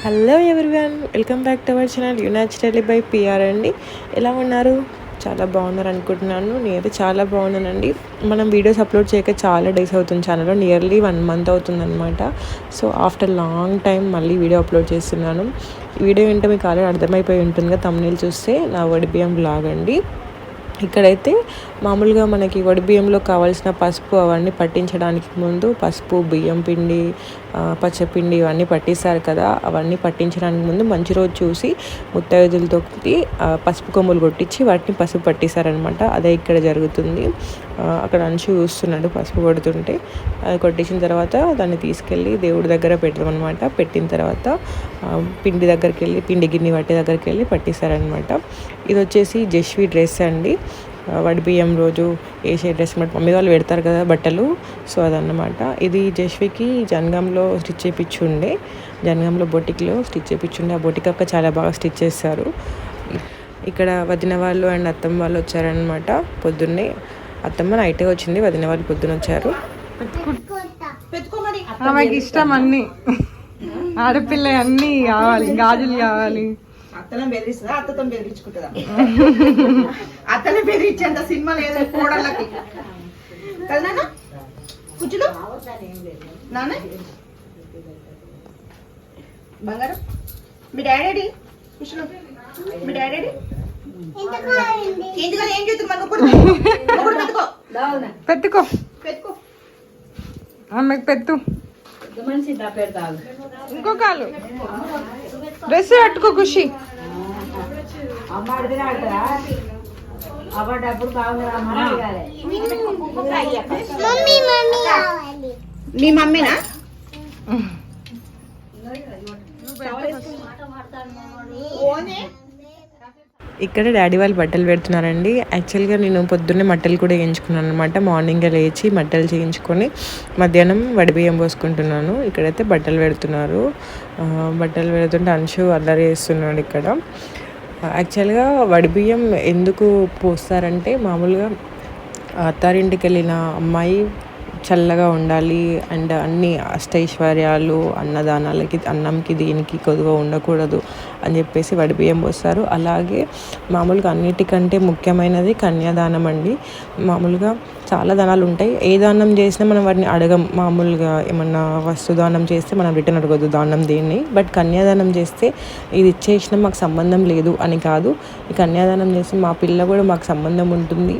Hello everyone, welcome back to our channel naturally by PR అండి. ఎలా ఉన్నారు? చాలా బాగున్నారు అనుకుంటున్నాను. నేనైతే చాలా బాగున్నానండి. మనం వీడియోస్ అప్లోడ్ చేయక చాలా డేస్ అవుతుంది ఛానల్లో, నియర్లీ 1 month అవుతుందన్నమాట. సో ఆఫ్టర్ లాంగ్ టైం మళ్ళీ వీడియో అప్లోడ్ చేస్తున్నాను. ఈ వీడియో ఏంటో మీకు ఆల్రెడీ అర్థమైపోయి ఉంటుందిగా, థంబ్నెయిల్ చూస్తే నా వడిబియ్యం వ్లాగ్ అండి. ఇక్కడైతే మామూలుగా మనకి వడిబియ్యంలో కావాల్సిన పసుపు అవన్నీ పట్టించడానికి ముందు పసుపు, బియ్యం పిండి, పచ్చపిండి ఇవన్నీ పట్టిస్తారు కదా. అవన్నీ పట్టించడానికి ముందు మంచి రోజు చూసి ముత్తైదులతో పసుపు కొమ్ములు కొట్టించి వాటిని పసుపు పట్టిస్తారనమాట. అదే ఇక్కడ జరుగుతుంది. అక్కడ అంచు చూస్తున్నాడు పసుపు కొడుతుంటే. అది కొట్టించిన తర్వాత దాన్ని తీసుకెళ్ళి దేవుడి దగ్గర పెడతామన్నమాట. పెట్టిన తర్వాత పిండి దగ్గరికి వెళ్ళి పిండి గిన్నె పట్టి దగ్గరికి వెళ్ళి పట్టిస్తారనమాట. ఇది వచ్చేసి జస్వి డ్రెస్ అండి. వడిబియ్యం రోజు వేసే డ్రెస్ మాట మమ్మీ వాళ్ళు పెడతారు కదా బట్టలు. సో అదన్నమాట. ఇది జస్వికి జనగాంలో స్టిచ్ చేయించుండే, జనగాంలో బొటిక్లో స్టిచ్ చేయించుండే. ఆ బొటిక్ అక్క చాలా బాగా స్టిచ్ చేస్తారు. ఇక్కడ వదిన వాళ్ళు అండ్ అత్తమ్మ వాళ్ళు వచ్చారనమాట. పొద్దున్నే అత్తమ్మ నైటే వచ్చింది, వదిన వాళ్ళు పొద్దున్న వచ్చారు. ఆమెకి ఇష్టం అన్ని ఆడపిల్ల అన్ని కావాలి, గాజులు కావాలి. అత్తనే బెదిరిస్తుందా, అత్తతో బెదిరించుకుంటుందా? అత్తనే బెదిరించేంత సినిమా లేదు కోడళ్ళకి కదా నాన్న. కూర్చులో నాన్న బంగారం. మీ డాడీ కూర్చులో. మీ డాడీ ఏంటి కదా ఏం చేస్తుంది? పెట్టుకో పెట్టుకో పెట్టుకో. ఆమెకు పెట్టు. ఇంకో కాలు డ్రెస్ పెట్టుకో ఖుషి. మీ మమ్మీనా? ఇక్కడ డాడీ వాళ్ళు బట్టలు పెడుతున్నారండి. యాక్చువల్గా నేను పొద్దున్నే మట్టలు కూడా వేయించుకున్నాను అనమాట. మార్నింగే లేచి మట్టలు చేయించుకొని మధ్యాహ్నం వడిబియ్యం పోసుకుంటున్నాను. ఇక్కడైతే బట్టలు పెడుతున్నారు. బట్టలు పెడుతుంటే అంశు అల్లరి వేస్తున్నాడు ఇక్కడ. యాక్చువల్గా వడిబియ్యం ఎందుకు పోస్తారంటే, మామూలుగా అత్తారింటికి వెళ్ళిన అమ్మాయి చల్లగా ఉండాలి అండ్ అన్ని అష్టైశ్వర్యాలు, అన్నదానాలకి, అన్నంకి, దీనికి కొదువ ఉండకూడదు అని చెప్పేసి వడిబియ్యం పోస్తారు. అలాగే మామూలుగా అన్నిటికంటే ముఖ్యమైనది కన్యాదానం అండి. మామూలుగా చాలా దానాలు ఉంటాయి. ఏ దానం చేసినా మనం వాటిని అడగం. మామూలుగా ఏమన్నా వస్తుదానం చేస్తే మనం రిటర్న్ అడగద్దు దానం దేన్ని. బట్ కన్యాదానం చేస్తే ఇది ఇచ్చేసినా మాకు సంబంధం లేదు అని కాదు. ఈ కన్యాదానం చేస్తే మా పిల్ల కూడా మాకు సంబంధం ఉంటుంది,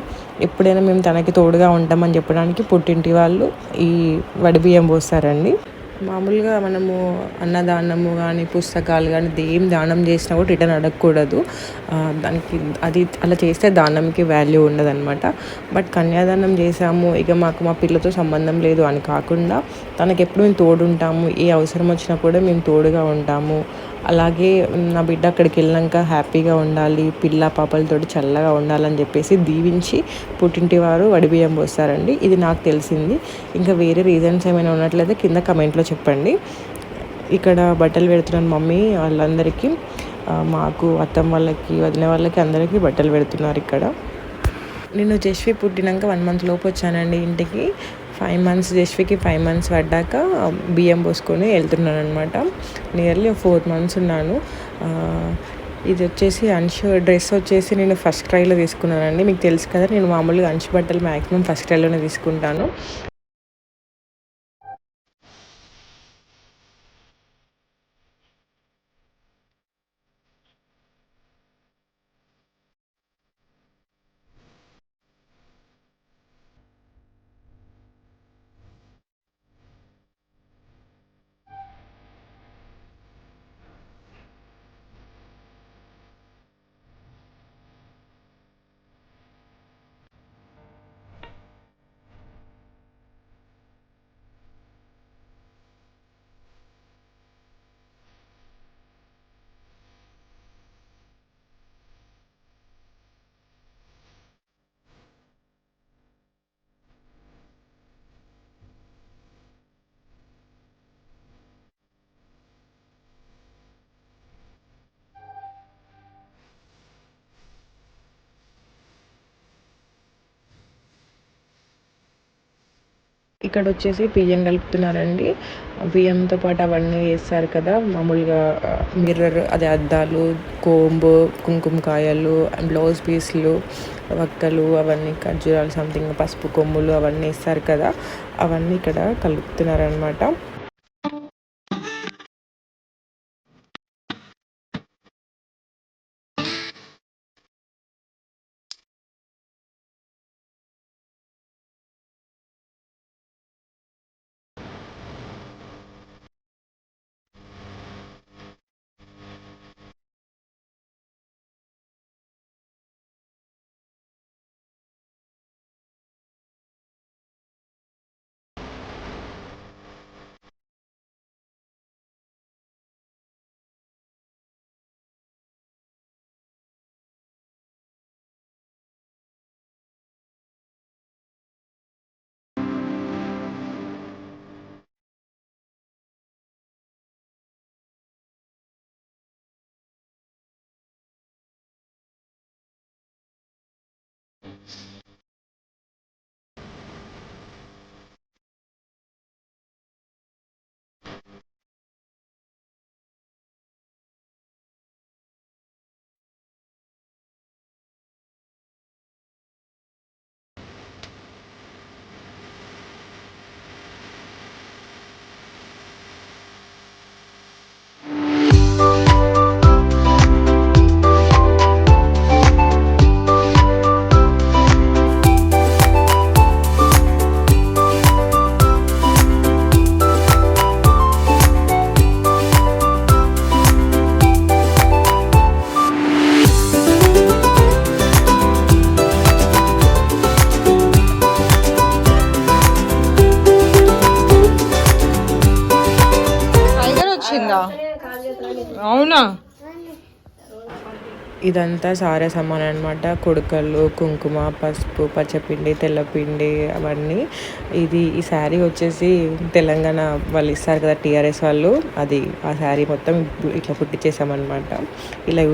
ఎప్పుడైనా మేము తనకి తోడుగా ఉంటామని చెప్పడానికి పుట్టింటి వాళ్ళు ఈ వడిబియ్యం పోస్తారండి. మామూలుగా మనము అన్నదానము కానీ, పుస్తకాలు కానీ ఏం దానం చేసినా కూడా రిటర్న్ అడగకూడదు. దానికి అది అలా చేస్తే దానంకి వాల్యూ ఉండదన్నమాట. బట్ కన్యాదానం చేసాము, ఇక మాకు మా పిల్లతో సంబంధం లేదు అని కాకుండా తనకి ఎప్పుడు మేము తోడు ఉంటాము, ఏ అవసరం వచ్చినా కూడా మేము తోడుగా ఉంటాము. అలాగే నా బిడ్డ అక్కడికి వెళ్ళాక హ్యాపీగా ఉండాలి, పిల్ల పాపలతోటి చల్లగా ఉండాలని చెప్పేసి దీవించి పుట్టింటి వారు వడిబియ్యం పోస్తారండి. ఇది నాకు తెలిసింది. ఇంకా వేరే రీజన్స్ ఏమైనా ఉన్నట్లయితే కింద కమెంట్లో చెప్పండి. ఇక్కడ బట్టలు పెడుతున్నాను మమ్మీ వాళ్ళందరికీ, మాకు అత్తమ్మ వాళ్ళకి, వదిన వాళ్ళకి, అందరికీ బట్టలు పెడుతున్నారు ఇక్కడ. నేను జస్వి పుట్టినాక 1 month లోపు వచ్చానండి ఇంటికి. 5 months జస్వికి 5 months పడ్డాక బియ్యం పోసుకొని వెళ్తున్నాను అనమాట. నియర్లీ 4 months ఉన్నాను. ఇది వచ్చేసి అంశు డ్రెస్ వచ్చేసి నేను ఫస్ట్ క్రైలో తీసుకున్నానండి. మీకు తెలుసు కదా, నేను మామూలుగా అంశు బట్టలు మ్యాక్సిమం ఫస్ట్ క్రైలోనే తీసుకుంటాను. ఇక్కడ వచ్చేసి బియ్యం కలుపుతున్నారండి. బియ్యంతో పాటు అవన్నీ వేస్తారు కదా, మామూలుగా మిర్రర్, అదే అద్దాలు, కోంబు, కుంకుమకాయలు, బ్లౌజ్ పీస్లు, వక్కలు, అవన్నీ ఖర్జూరాలు, సంథింగ్ పసుపు కొమ్ములు అవన్నీ వేస్తారు కదా, అవన్నీ ఇక్కడ కలుపుతున్నారనమాట. టైగర్ వచ్చిందా? అవునా? ఇదంతా సారే సామాన్ అనమాట. కొడుకళ్ళు, కుంకుమ, పసుపు, పచ్చపిండి, తెల్లపిండి అవన్నీ. ఈ శారీ వచ్చేసి తెలంగాణ వాళ్ళు ఇస్తారు కదా, టీఆర్ఎస్ వాళ్ళు, అది ఆ శారీ మొత్తం ఇట్లా పుట్టించేసామన్నమాట. ఇలా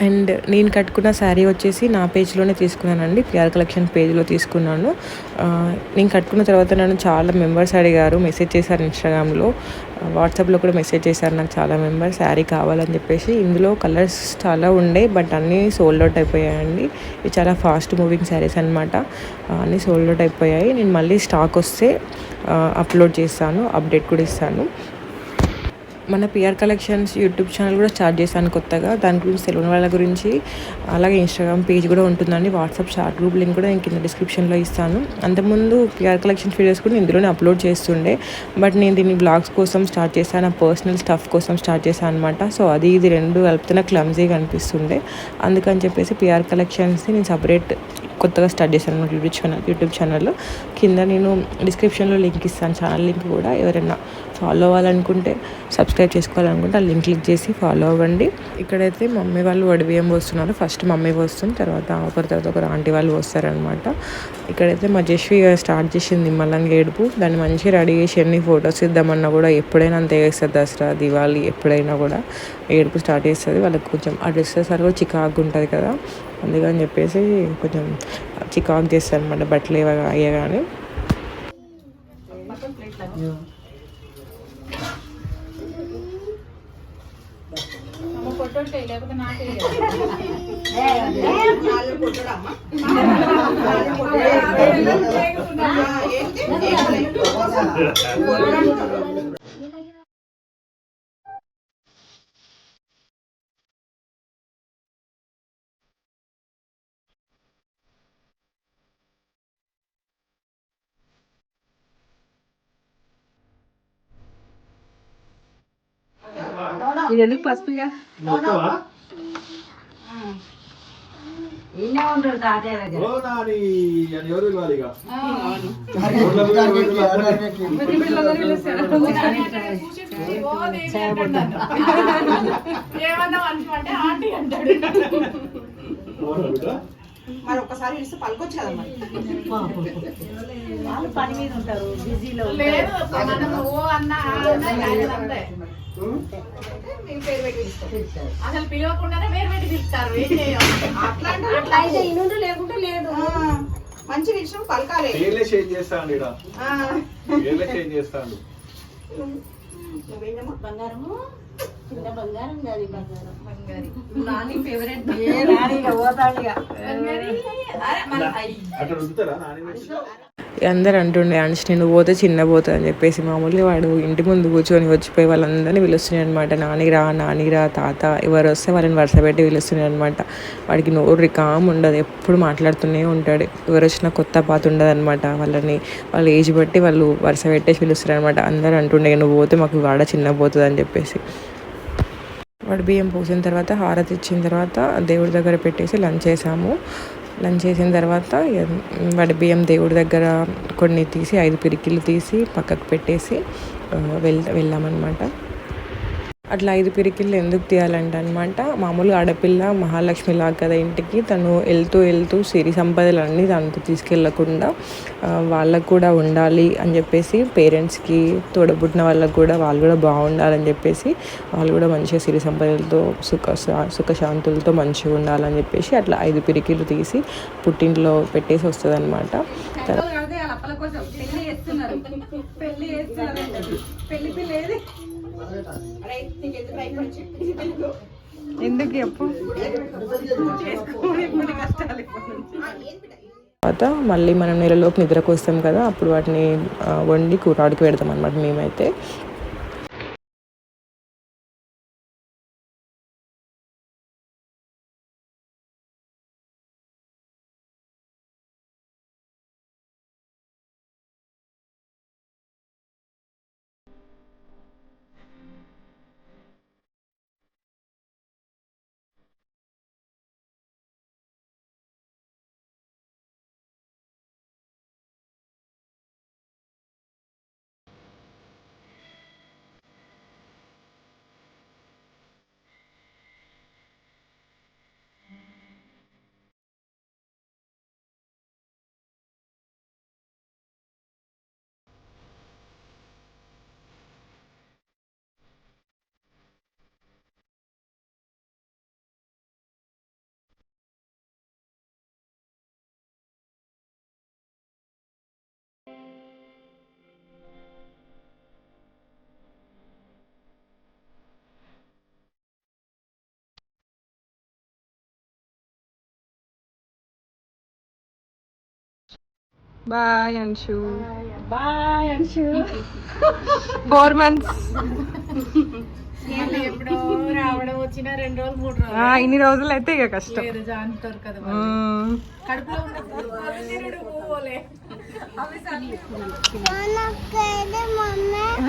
అండ్ నేను కట్టుకున్న శారీ వచ్చేసి నా పేజ్లోనే తీసుకున్నానండి, పిఆర్ కలెక్షన్ పేజ్లో తీసుకున్నాను. నేను కట్టుకున్న తర్వాత నన్ను చాలా మెంబర్స్ అడిగారు, మెసేజ్ చేశారు ఇన్స్టాగ్రామ్లో, వాట్సాప్లో కూడా మెసేజ్ చేశారు నాకు చాలా మెంబర్స్ శారీ కావాలని చెప్పేసి. ఇందులో కలర్స్ చాలా ఉండే, బట్ అన్నీ సోల్డ్ అవుట్ అయిపోయాయండి. ఇవి చాలా ఫాస్ట్ మూవింగ్ శారీస్ అనమాట, అన్నీ సోల్డ్ అవుట్ అయిపోయాయి. నేను మళ్ళీ స్టాక్ వస్తే అప్లోడ్ చేస్తాను, అప్డేట్ కూడా ఇస్తాను. మన పిఆర్ కలెక్షన్స్ యూట్యూబ్ ఛానల్ కూడా స్టార్ట్ చేశాను కొత్తగా, దాని గురించి తెలియని వాళ్ళ గురించి. అలాగే ఇన్స్టాగ్రామ్ పేజ్ కూడా ఉంటుందండి, వాట్సాప్ షార్ట్ గ్రూప్ లింక్ కూడా నేను కింద డిస్క్రిప్షన్లో ఇస్తాను. అంతకుముందు పిఆర్ కలెక్షన్స్ వీడియోస్ కూడా ఇందులోనే అప్లోడ్ చేస్తుండే, బట్ నేను దీన్ని బ్లాగ్స్ కోసం స్టార్ట్ చేశాను, నా పర్సనల్ స్టఫ్ కోసం స్టార్ట్ చేశాను అనమాట. సో అది ఇది రెండు కలిపితే క్లమ్జీగా అనిపిస్తుండే, అందుకని చెప్పేసి పిఆర్ కలెక్షన్స్ని నేను సపరేట్ కొత్తగా స్టార్ట్ చేశాను అనమాట యూట్యూబ్ ఛానల్. కింద నేను డిస్క్రిప్షన్లో లింక్ ఇస్తాను, ఛానల్ లింక్ కూడా. ఎవరైనా ఫాలో అవ్వాలనుకుంటే, సబ్స్క్రైబ్ చేసుకోవాలనుకుంటే ఆ లింక్ క్లిక్ చేసి ఫాలో అవ్వండి. ఇక్కడైతే మమ్మీ వాళ్ళు వడిబియ్యం పోస్తున్నారు. ఫస్ట్ మమ్మీ పోస్తుంది, తర్వాత ఒకరు ఆంటీ వాళ్ళు పోస్తారనమాట. ఇక్కడైతే మా జస్వి స్టార్ట్ చేసింది నిమ్మలంగా ఏడుపు. దాన్ని మంచిగా రెడీ చేసి ఎన్ని ఫొటోస్ ఇద్దామన్నా కూడా ఎప్పుడైనా అంతే చేస్తుంది, దసరా, దివాళీ ఎప్పుడైనా కూడా ఏడుపు స్టార్ట్ చేస్తుంది. వాళ్ళకి కొంచెం ఆ డ్రెస్సెస్ అలా చికాకు ఉంటుంది కదా, అందుకని చెప్పేసి కొంచెం చికాకు చేస్తారు అనమాట బట్టలు అయ్యగానే. ఇది ఎందుకు పసుపుగా ఇన్నే ఉంటాడు తాతయ్య దగ్గర. ఏమన్నా అంటే ఆంటీ అంటాడు. మరి ఒక్కసారి పిలిస్తే పలుకొచ్చు కదా మరి. వాళ్ళు పని మీద ఉంటారు, బిజీలో అసలు పిలవకుండానే వేరు పెట్టి పిలుస్తారు. అట్లా అంటే అట్లా అయితే ఇనుండు లేకుంటే లేదు. మంచి విషయం పలకాలి. పేర్లే చేంజ్ చేస్తాను ఇక్కడ, ఆ, పేర్లే చేంజ్ చేస్తాను. నువ్వేంటమ్మా? బంగారము చిన్న బంగారం కాదు, ఈ బంగారం నాని ఫేవరెట్ అక్కడ ఉంచుతారా నాని? అందరు అంటుండే అంश నేను పోతే చిన్న పోతుంది అని చెప్పేసి. మామూలుగా వాడు ఇంటి ముందు కూర్చొని వచ్చిపోయి వాళ్ళందరినీ పిలుస్తున్నాయి అనమాట. నానిరా తాత ఎవరు వస్తే వాళ్ళని వరుస పెట్టి పిలుస్తున్నాయి అనమాట. వాడికి నోరు రికామ్ ఉండదు, ఎప్పుడు మాట్లాడుతూనే ఉంటాడు. ఎవరు వచ్చినా కొత్త పాత ఉండదు అనమాట. వాళ్ళ ఏజ్ బట్టి వాళ్ళు వరుస పెట్టేసి పిలుస్తారు అనమాట. అందరు అంటుండే నువ్వు పోతే మాకు వాడ చిన్న పోతుంది అని చెప్పేసి. వాడు బియ్యం పోసిన తర్వాత హారతి ఇచ్చిన తర్వాత దేవుడి దగ్గర పెట్టేసి లంచ్ చేసాము. లంచ్ చేసిన తర్వాత వాడి బియ్యం దేవుడి దగ్గర కొన్ని తీసి 5 పిరికిలు తీసి పక్కకు పెట్టేసి వెళ్ళామన్నమాట. అట్లా 5 పిరికిళ్ళు ఎందుకు తీయాలంటే అనమాట, మామూలుగా ఆడపిల్ల మహాలక్ష్మి లాగా కదా ఇంటికి, తను వెళ్తూ సిరి సంపదలు అన్నీ తనతో తీసుకెళ్ళకుండా వాళ్ళకు కూడా ఉండాలి అని చెప్పేసి, పేరెంట్స్కి తోడబుట్టిన వాళ్ళకు కూడా వాళ్ళు కూడా బాగుండాలని చెప్పేసి, వాళ్ళు కూడా మంచిగా సిరి సంపదలతో సుఖశాంతులతో మంచిగా ఉండాలని చెప్పేసి అట్లా 5 పిరికిళ్ళు తీసి పుట్టింట్లో పెట్టేసి వస్తుంది అనమాట. ఎందుకు చెప్పు. తర్వాత మళ్ళీ మనం నెలలోపు నిద్రకు వస్తాం కదా, అప్పుడు వాటిని వండి కూరాడికి పెడతాం అనమాట మేమైతే. Bye Anshu. Bye Anshu. 4 months. ఎప్పుడో రావడం వచ్చిన 2 రోజులు 3 రోజులు ఇన్ని రోజులు అయితే ఇక కష్టం. అంటారు కదా కడుపులో ఉన్నప్పుడు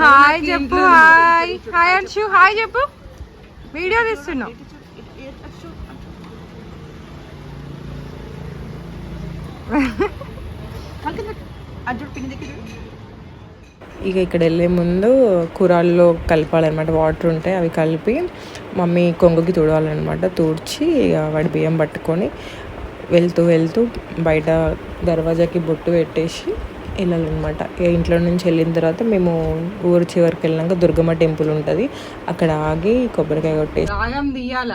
హాయ్ చెప్పు. హాయ్ అంశు, హాయ్ చెప్పు. వీడియో తీస్తున్నాం. ఇక ఇక్కడ వెళ్ళే ముందు కూరల్లో కలపాలన్నమాట. వాటర్ ఉంటాయి, అవి కలిపి మమ్మీ కొంగుకి తుడవాలన్నమాట. తుడిచి ఇక వాడి బియ్యం పట్టుకొని వెళ్తూ బయట దర్వాజాకి బొట్టు పెట్టేసి వెళ్ళాలన్నమాట. ఇంట్లో నుంచి వెళ్ళిన తర్వాత మేము ఊరు చివరికి వెళ్ళినాక దుర్గమ్మ టెంపుల్ ఉంటుంది, అక్కడ ఆగి కొబ్బరికాయ కొట్టేసి రాగం తీయాల.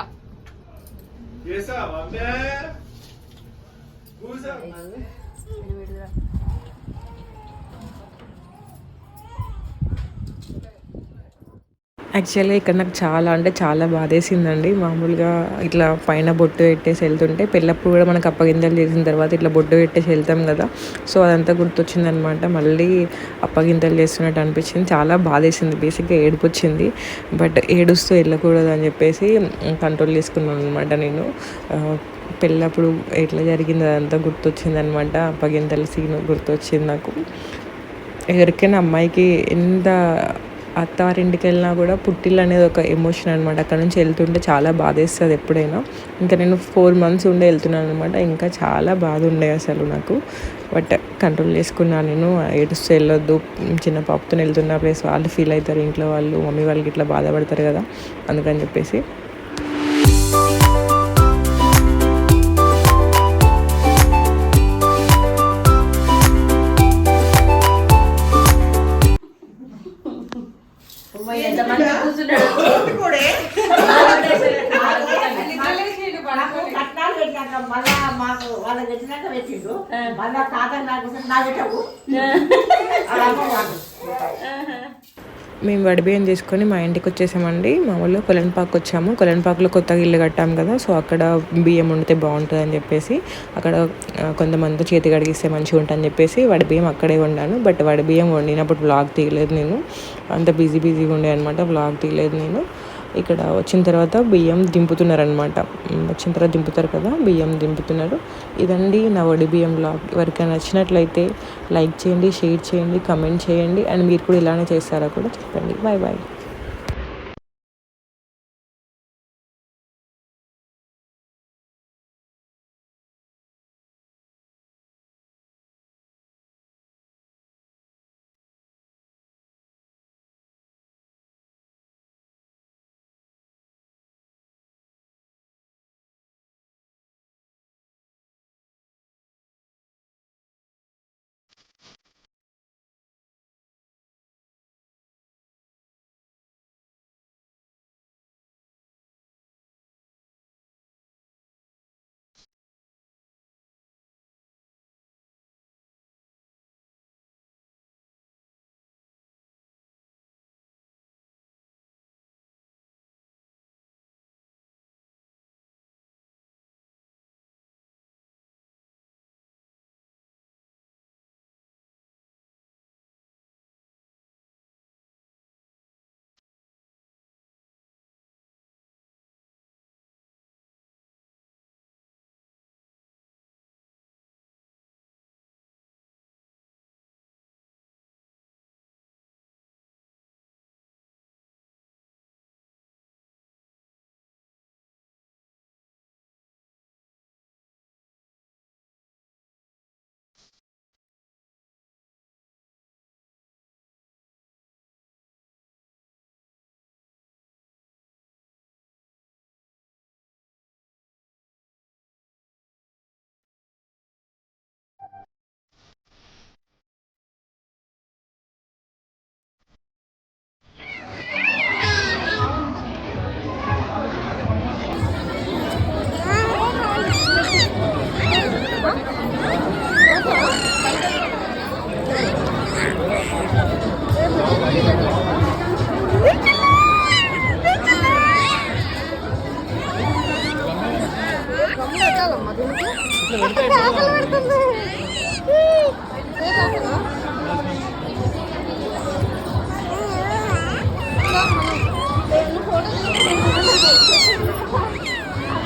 యాక్చువల్గా ఇక్కడ నాకు చాలా బాధేసిందండి. మామూలుగా ఇట్లా పైన బొట్టు పెట్టేసి వెళ్తుంటే, పెళ్ళప్పుడు కూడా మనకు అప్పగింతలు చేసిన తర్వాత ఇట్లా బొట్టు పెట్టేసి వెళ్తాం కదా, సో అదంతా గుర్తొచ్చిందనమాట. మళ్ళీ అప్పగింతలు చేస్తున్నట్టు అనిపించింది, చాలా బాధేసింది. బేసిక్గా ఏడుపు వచ్చింది, బట్ ఏడుస్తూ వెళ్ళకూడదు అని చెప్పేసి కంట్రోల్ చేసుకున్నాను అనమాట. నేను పెళ్ళప్పుడు ఎట్లా జరిగింది అదంతా గుర్తొచ్చింది అనమాట. అప్పగింతల సీన్ గుర్తొచ్చింది నాకు. ఎవరికైనా అమ్మాయికి ఎంత అత్తారింటికి వెళ్ళినా కూడా పుట్టిల్లు అనేది ఒక ఎమోషన్ అనమాట. అక్కడ నుంచి వెళ్తుంటే చాలా బాధేస్తుంది ఎప్పుడైనా. ఇంకా నేను 4 months ఉండే వెళ్తున్నాను అనమాట. ఇంకా చాలా బాధ ఉండే అసలు నాకు, బట్ కంట్రోల్ చేసుకున్నాను నేను. ఏడుస్తూ వెళ్ళొద్దు, చిన్న పాపతో వెళ్తున్న ప్లేస్ వాళ్ళు ఫీల్ అవుతారు, ఇంట్లో వాళ్ళు మమ్మీ వాళ్ళకి ఇట్లా బాధపడతారు కదా, అందుకని చెప్పేసి. పెట్టిండ్రు మళ్ళా తాత నాకు నా పెట్టవు మేము వడిబియ్యం తీసుకొని మా ఇంటికి వచ్చేసామండి. మామూలుగా కొలన్పాకు వచ్చాము. కొలన్పాకులో కొత్తగా ఇల్లు కట్టాం కదా, సో అక్కడ బియ్యం వండితే బాగుంటుంది అని చెప్పేసి అక్కడ కొంతమంది చేతి కడిగిస్తే మంచిగా ఉంటుందని చెప్పేసి వడిబియ్యం అక్కడే వండాను. బట్ వడిబియ్యం వండినప్పుడు వ్లాగ్ తీయలేదు నేను, అంత బిజీగా ఉండే అనమాట, వ్లాగ్ తీయలేదు నేను. ఇక్కడ వచ్చిన తర్వాత బియ్యం దింపుతున్నారనమాట. వచ్చిన తర్వాత దింపుతారు కదా, బియ్యం దింపుతున్నారు. ఇదండి నా వడి బియ్యం వ్లాగ్. ఎవరికైనా నచ్చినట్లయితే లైక్ చేయండి, షేర్ చేయండి, కమెంట్ చేయండి. అండ్ మీరు కూడా ఇలానే చేస్తారా కూడా చెప్పండి. Bye bye.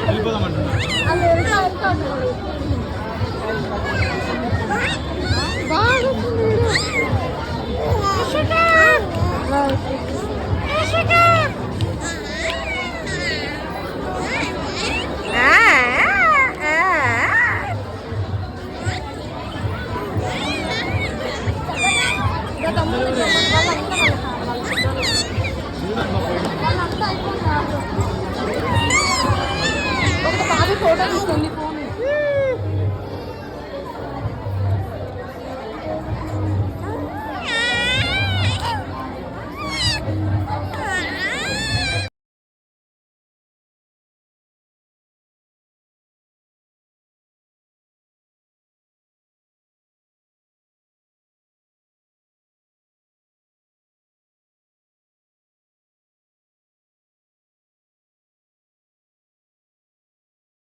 వెళ్ళిపోదామంటున్నా